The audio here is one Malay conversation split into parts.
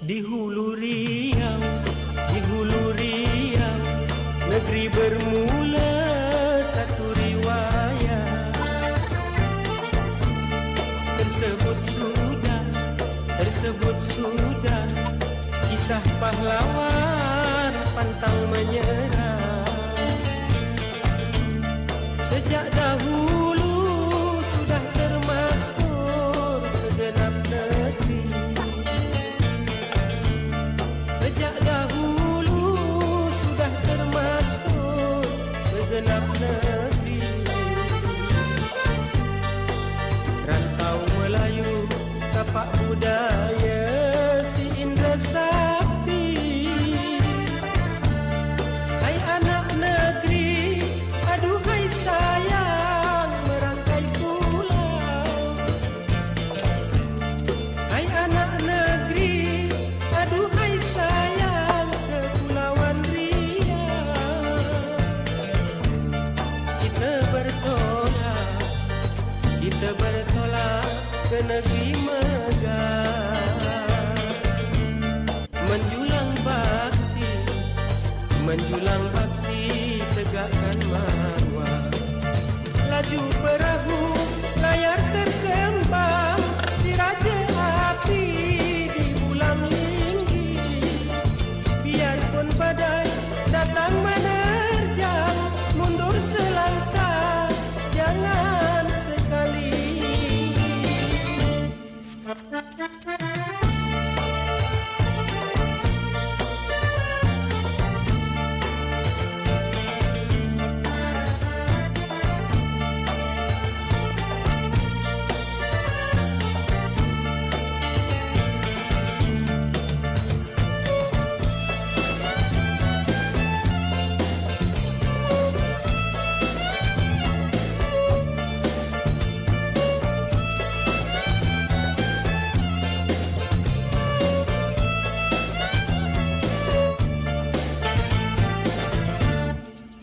Di hulu Riau, negeri bermula satu riwayat. Tersebut sudah kisah pahlawan pantang menyerah. Sejak dahulu sudah termasuk segenap negeri. Sejak dahulu sudah termasuk segenap negeri. Rantau Melayu, tapak budaya si Indra Sakti. Hai anak negeri, aduhai sayang merangkai pulau. Hai anak negeri, aduhai sayang Kepulauan Riau. Kita bertolak ke negeri megah. Menjulang bakti tegakkan marwah. Laju perahu layar terkembang, si raja api di bulan tinggi. Biarpun badai datang menerjang, mundur selangkah jangan sekali.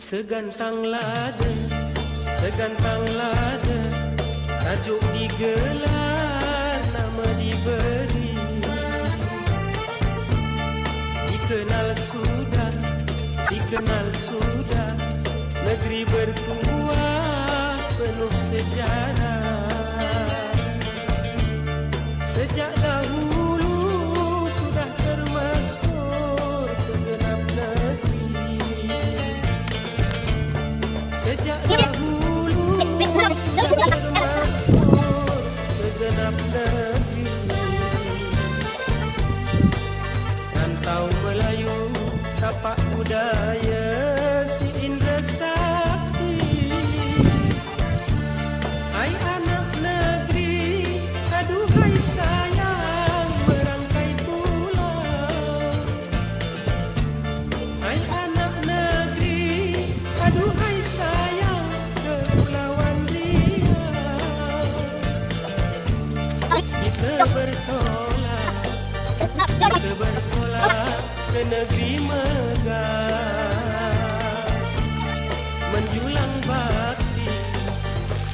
Segantang lada, tajuk digelar, nama diberi. Dikenal sudah, negeri bertuah penuh sejarah. Sejak dahulu sudah termasuk segenap negeri. Sejak dahulu sudah termasuk segenap negeri. Rantau Melayu, tapak budaya si Indra Sakti. Hai anak negeri, aduhai sayang merangkai pulau. Hai anak negeri, aduhai sayang Kepulauan Riau. Kita bertolak ke negeri megah.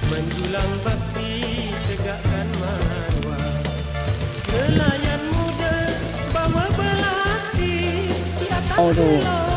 Menjulang bakti tegakkan marwah. Nelayan muda bawa belati di atas pulau.